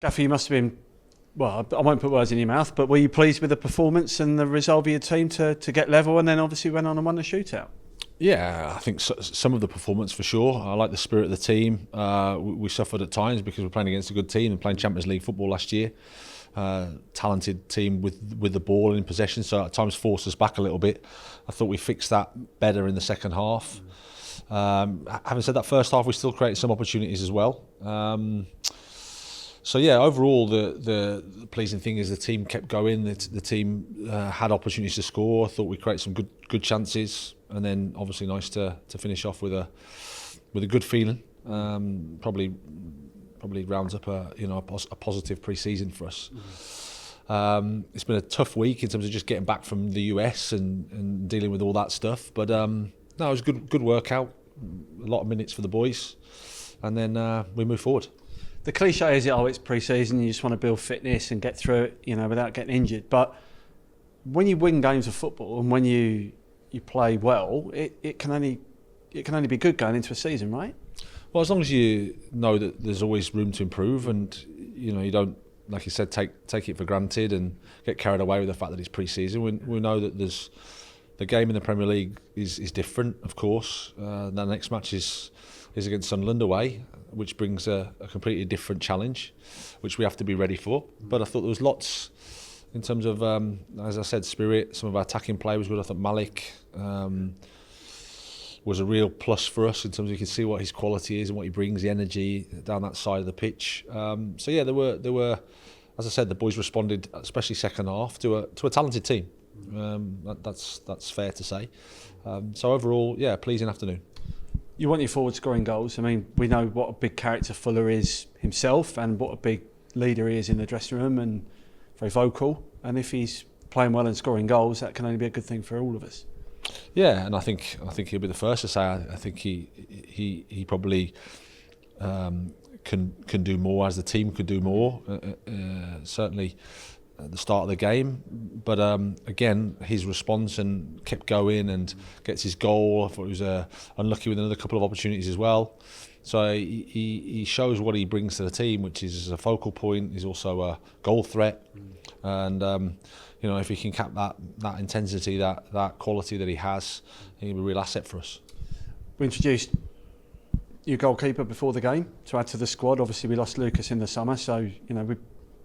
Gaffer, you must have been, well, I won't put words in your mouth, but were you pleased with the performance and the resolve of your team to get level, and then obviously went on and won the shootout? Yeah, I think some of the performance for sure. I like the spirit of the team. We suffered at times because we're playing against a good team and playing Champions League football last year. Talented team with the ball in possession, so at times forced us back a little bit. I thought we fixed that better in the second half. Having said that, first half we still created some opportunities as well. So yeah, overall the pleasing thing is the team kept going. The team had opportunities to score. I thought we created some good chances, and then obviously nice to finish off with a good feeling. Probably rounds up a positive pre-season for us. It's been a tough week in terms of just getting back from the US and dealing with all that stuff. But no, it was a good workout. A lot of minutes for the boys, and then we move forward. The cliche is, it's pre-season, you just want to build fitness and get through it, without getting injured. But when you win games of football and when you play well, it can only be good going into a season, right? Well, as long as you know that there's always room to improve, and you don't, like you said, take it for granted and get carried away with the fact that it's pre-season. We know that the game in the Premier League is different, of course. The next match is against Sunderland away, which brings a completely different challenge, which we have to be ready for. But I thought there was lots in terms of, as I said, spirit. Some of our attacking play was good. I thought Malik was a real plus for us in terms of you can see what his quality is and what he brings, the energy down that side of the pitch. So yeah, there were, as I said, the boys responded, especially second half, to a talented team. That's fair to say. So overall, yeah, pleasing afternoon. You want your forward scoring goals. I mean, we know what a big character Fuller is himself and what a big leader he is in the dressing room, and very vocal. And if he's playing well and scoring goals, that can only be a good thing for all of us. Yeah, and I think he'll be the first to say I think he probably can do more, as the team could do more. Certainly at the start of the game, but again, his response and kept going and gets his goal. I thought he was unlucky with another couple of opportunities as well. So he shows what he brings to the team, which is a focal point. He's also a goal threat, and if he can cap that intensity, that quality that he has, he'll be a real asset for us. We introduced your goalkeeper before the game to add to the squad. Obviously, we lost Lucas in the summer, so we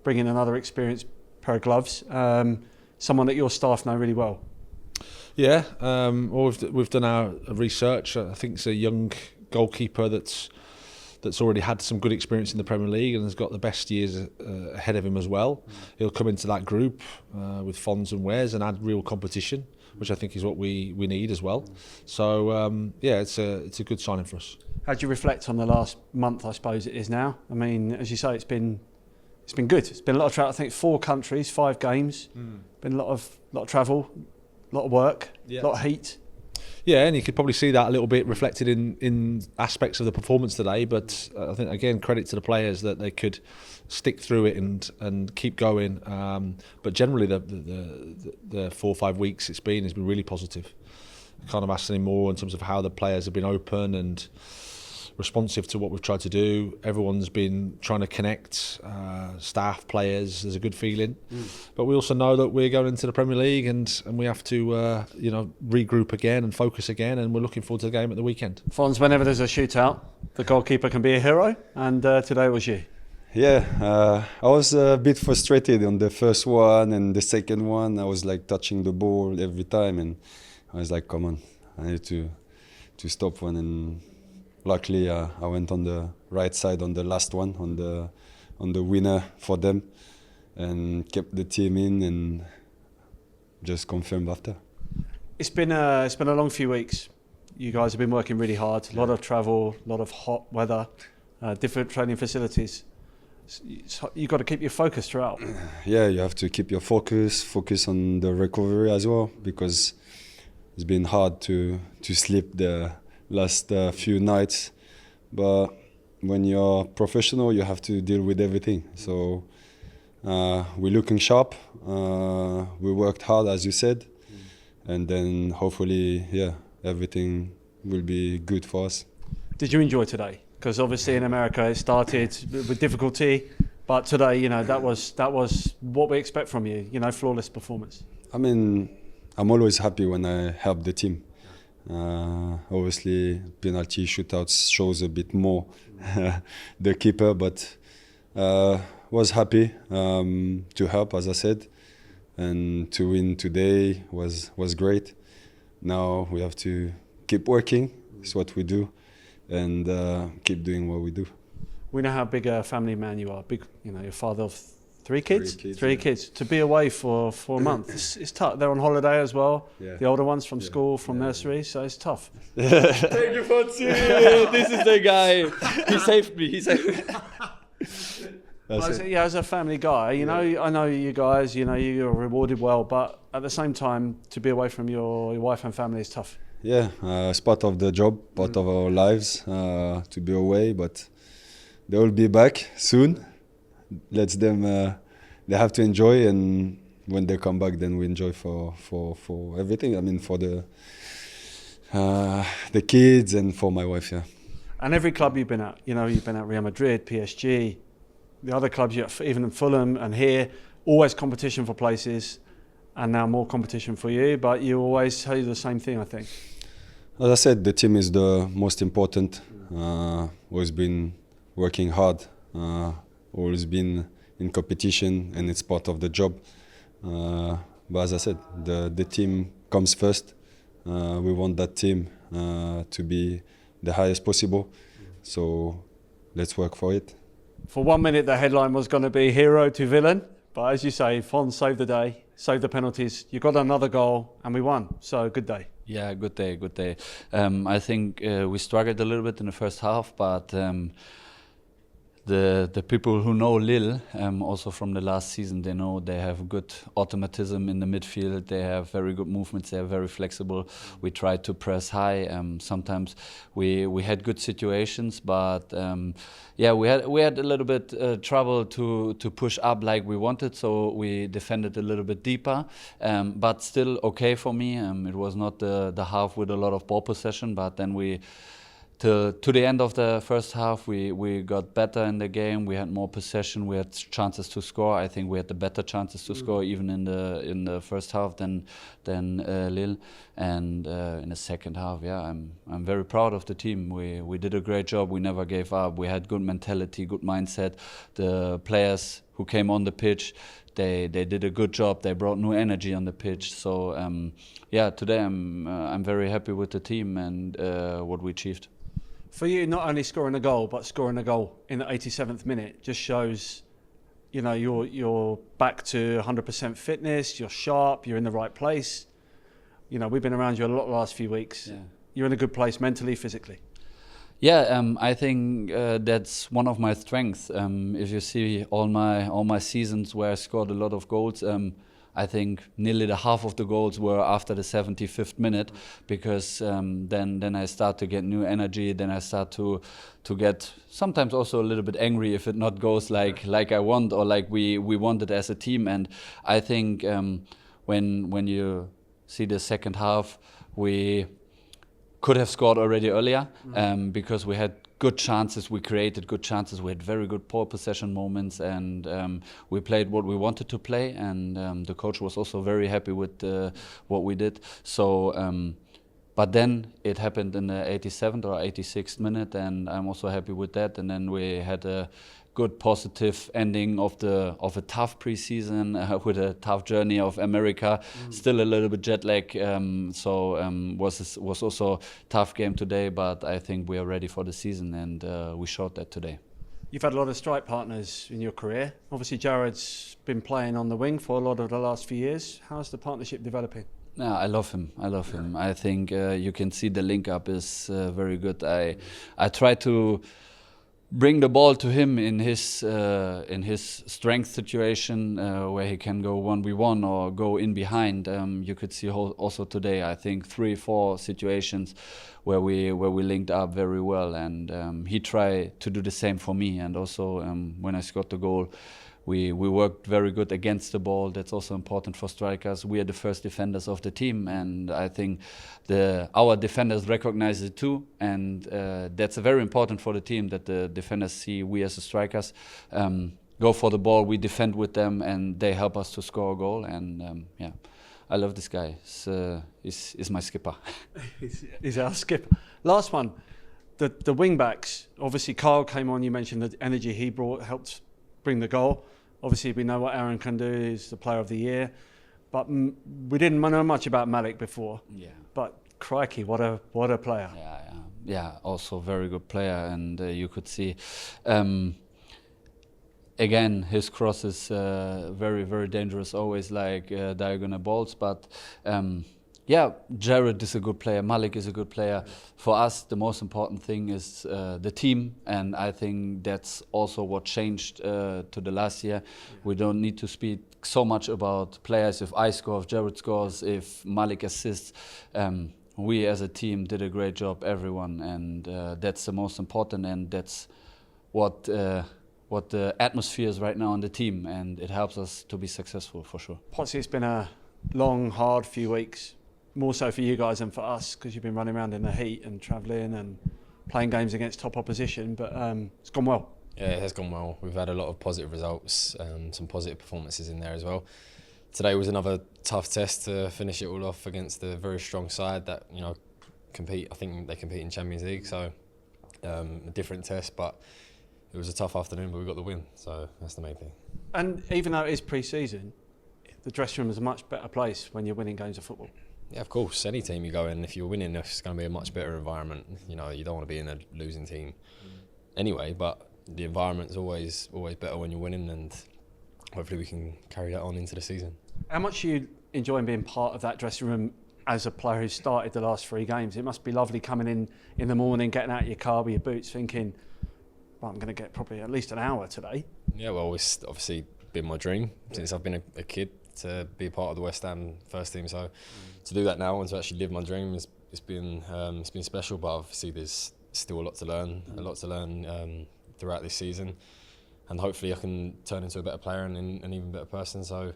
bring in another experienced pair of gloves. Someone that your staff know really well. Yeah, well, we've done our research. I think it's a young goalkeeper that's already had some good experience in the Premier League and has got the best years ahead of him as well. He'll come into that group with Fons and Wes and add real competition, which I think is what we need as well. So yeah, it's a good signing for us. How do you reflect on the last month, I suppose it is now? I mean, as you say, it's been good. It's been a lot of travel. I think 4 countries, 5 games. Been a lot of travel, a lot of work, a lot of heat. Yeah, and you could probably see that a little bit reflected in aspects of the performance today. But I think, again, credit to the players that they could stick through it and keep going. But generally, the 4 or 5 weeks it's been has been really positive. I can't imagine any more in terms of how the players have been open and responsive to what we've tried to do. Everyone's been trying to connect, staff, players. There's a good feeling. But we also know that we're going into the Premier League and we have to regroup again and focus again, and we're looking forward to the game at the weekend. Fons, whenever there's a shootout, the goalkeeper can be a hero, and today was you. Yeah, I was a bit frustrated on the first one, and the second one I was like touching the ball every time, and I was like, come on, I need to stop one. And luckily, I went on the right side on the last one, on the winner for them, and kept the team in and just confirmed after. It's been a long few weeks. You guys have been working really hard. A lot of travel, a lot of hot weather, different training facilities. You've got to keep your focus throughout. Yeah, you have to keep your focus on the recovery as well, because it's been hard to sleep the last few nights, but when you're professional, you have to deal with everything. So we're looking sharp. We worked hard, as you said, and then hopefully, everything will be good for us. Did you enjoy today? Because obviously in America it started with difficulty, But today, you know, that was what we expect from you. You know, flawless performance. I mean, I'm always happy when I help the team. Obviously, penalty shootouts shows a bit more the keeper, but was happy to help, as I said, and to win today was great. Now we have to keep working. It's what we do, and keep doing what we do. We know how big a family man you are. Big, you know, you're father of three kids. Three kids. To be away for a month, it's tough. They're on holiday as well. Yeah. The older ones from school, from nursery, so it's tough. Thank you, Potts. This is the guy. He saved me. As a family guy, you know, I know you guys. You know, you're rewarded well, but at the same time, to be away from your wife and family is tough. Yeah, it's part of the job, part of our lives to be away, but they will be back soon. Let them. They have to enjoy, and when they come back, then we enjoy for everything. I mean, for the kids and for my wife. Yeah. And every club you've been at, you know, you've been at Real Madrid, PSG, the other clubs, even in Fulham and here, always competition for places, and now more competition for you. But you always say the same thing, I think. As I said, the team is the most important. Always been working hard. Always been in competition, and it's part of the job. But as I said, the team comes first. We want that team to be the highest possible. So let's work for it. For 1 minute, the headline was going to be hero to villain. But as you say, Fon saved the day, saved the penalties. You got another goal, and we won. So good day. Yeah, good day. I think we struggled a little bit in the first half, but the people who know Lille, also from the last season, they know they have good automatism in the midfield. They have very good movements. They are very flexible. We try to press high. Sometimes we had good situations, but we had a little bit trouble to push up like we wanted. So we defended a little bit deeper, but still okay for me. It was not the half with a lot of ball possession, but then to the end of the first half, we got better in the game. We had more possession. We had chances to score. I think we had the better chances to score even in the first half than Lille. And in the second half, I'm very proud of the team. We did a great job. We never gave up. We had good mentality, good mindset. The players who came on the pitch, they did a good job. They brought new energy on the pitch. So today I'm very happy with the team and what we achieved. For you, not only scoring a goal, but scoring a goal in the 87th minute just shows, you know, you're back to 100% fitness, you're sharp, you're in the right place. You know, we've been around you a lot the last few weeks. Yeah. You're in a good place mentally, physically. Yeah, I think that's one of my strengths. If you see all my seasons where I scored a lot of goals, I think nearly the half of the goals were after the 75th minute, because then I start to get new energy. Then I start to get sometimes also a little bit angry if it not goes like I want or like we wanted as a team. And I think when you see the second half, we could have scored already earlier because we had good chances, we created good chances, we had very good ball possession moments, and we played what we wanted to play, and the coach was also very happy with what we did. So, but then it happened in the 87th or 86th minute, and I'm also happy with that. And then we had a good positive ending of a tough preseason with a tough journey of America. Still a little bit jet lag, was also a tough game today. But I think we are ready for the season, and we showed that today. You've had a lot of strike partners in your career. Obviously, Jared's been playing on the wing for a lot of the last few years. How's the partnership developing? Yeah, I love him. I think you can see the link up is very good. I try to bring the ball to him in his strength situation where he can go 1v1 or go in behind. You could see also today, I think 3-4 situations where we linked up very well, and he tried to do the same for me. And also when I scored the goal, we worked very good against the ball. That's also important for strikers. We are the first defenders of the team, and I think our defenders recognize it too. And that's very important for the team, that the defenders see we as the strikers go for the ball, we defend with them, and they help us to score a goal. And yeah, I love this guy. He's my skipper. He's our skipper. Last one, the wing backs. Obviously, Kyle came on. You mentioned the energy he brought helped bring the goal. Obviously, we know what Aaron can do. He's the player of the year. But we didn't know much about Malik before. Yeah. But crikey, what a player. Yeah, also very good player, and you could see. Again, his cross is very, very dangerous, always like diagonal balls. But yeah, Jared is a good player, Malik is a good player. For us, the most important thing is the team, and I think that's also what changed to the last year. We don't need to speak so much about players. If I score, if Jared scores, if Malik assists, we as a team did a great job, everyone, and that's the most important, and that's what the atmosphere is right now on the team, and it helps us to be successful for sure. Potts, it's been a long, hard few weeks, more so for you guys than for us, because you've been running around in the heat and travelling and playing games against top opposition, but it's gone well. Yeah, it has gone well. We've had a lot of positive results, some positive performances in there as well. Today was another tough test to finish it all off against a very strong side that, you know, compete. I think they compete in Champions League, so a different test, but it was a tough afternoon, but we got the win, so that's the main thing. And even though it is pre-season, the dressing room is a much better place when you're winning games of football. Yeah, of course. Any team you go in, if you're winning, it's going to be a much better environment. You know, you don't want to be in a losing team anyway, but the environment's always better when you're winning, and hopefully we can carry that on into the season. How much are you enjoying being part of that dressing room as a player who started the last 3 games? It must be lovely coming in the morning, getting out of your car with your boots, thinking, well, I'm going to get probably at least an hour today. Yeah, well, it's obviously been my dream since I've been a kid to be a part of the West Ham first team. So to do that now and to actually live my dream, it's been special. But obviously there's still a lot to learn throughout this season, and hopefully I can turn into a better player and an even better person. So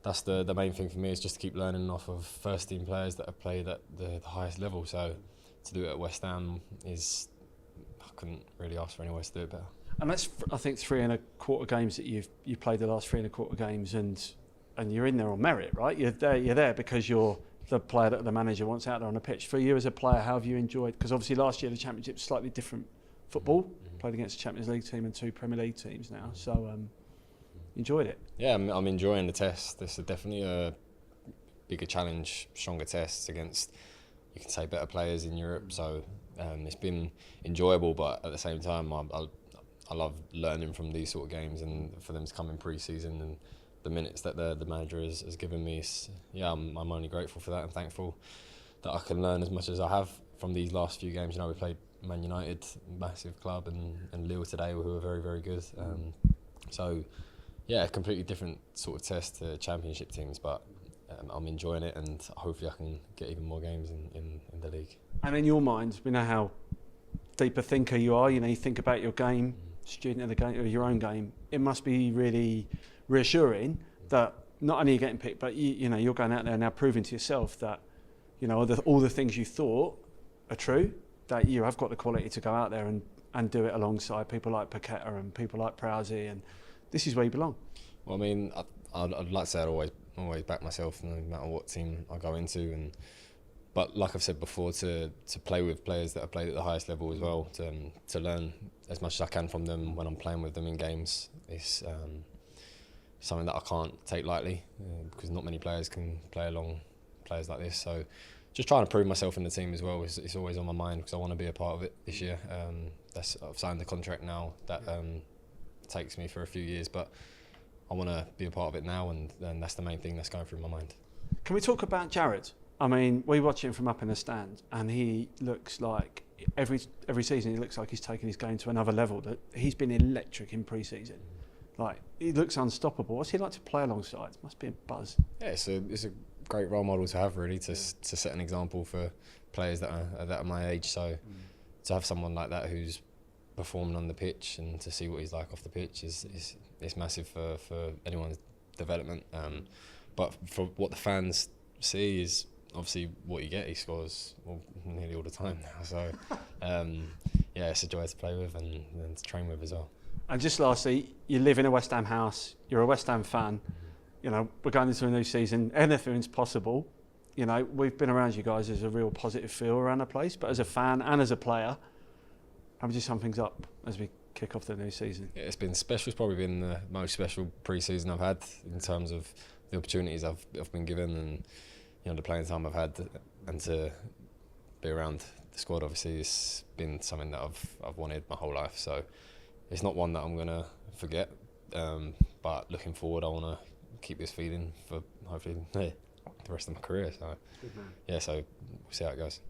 that's the main thing for me, is just to keep learning off of first team players that have played at the highest level. So to do it at West Ham I couldn't really ask for anywhere to do it better. And that's, I think, 3 1/4 games that you've played the last 3 1/4 games, and you're in there on merit, right? You're there because you're the player that the manager wants out there on the pitch. For you as a player, how have you enjoyed? Because obviously last year the Championship's slightly different football. Played against a Champions League team and 2 Premier League teams now, so enjoyed it. Yeah, I'm enjoying the test. This is definitely a bigger challenge, stronger tests against, you can say, better players in Europe. So it's been enjoyable, but at the same time, I love learning from these sort of games, and for them to come in pre-season and the minutes that the manager has given me. I'm only grateful for that and thankful that I can learn as much as I have from these last few games. You know, we played Man United, massive club, and Lille today, who are very, very good. So yeah, a completely different sort of test to Championship teams, but I'm enjoying it, and hopefully I can get even more games in the league. And in your mind, we know how deep a thinker you are. You know, you think about your game, student of the game, or your own game. It must be really reassuring that not only are you getting picked, but you know, you're going out there now proving to yourself that, you know, all the things you thought are true, that you have got the quality to go out there and do it alongside people like Paqueta and people like Prowsey, and this is where you belong. Well, I mean, I'd like to say I'd always back myself no matter what team I go into, but like I've said before, to play with players that have played at the highest level as well, to learn as much as I can from them when I'm playing with them in games, is something that I can't take lightly, because not many players can play along players like this. So just trying to prove myself in the team as well is always on my mind, because I want to be a part of it this year. I've signed the contract now that takes me for a few years, but I want to be a part of it now, and that's the main thing that's going through my mind. Can we talk about Jared? I mean, we watch him from up in the stand, and he looks like every season he looks like he's taking his game to another level. That he's been electric in pre-season. Like, he looks unstoppable. What's he like to play alongside? Must be a buzz. Yeah, it's a great role model to have, really, to set an example for players that are my age. So to have someone like that who's performing on the pitch, and to see what he's like off the pitch is massive for anyone's development. But for what the fans see is obviously what you get. He scores nearly all the time now. So yeah, it's a joy to play with and to train with as well. And just lastly, you live in a West Ham house. You're a West Ham fan. You know, we're going into a new season. Anything's possible. You know, we've been around you guys. There's a real positive feel around the place. But as a fan and as a player, how would you sum things up as we kick off the new season? Yeah, it's been special. It's probably been the most special pre-season I've had in terms of the opportunities I've been given, and you know, the playing time I've had, and to be around the squad. Obviously, it's been something that I've wanted my whole life. So it's not one that I'm gonna forget. But looking forward, I want to keep this feeling for hopefully the rest of my career. So yeah, so we'll see how it goes.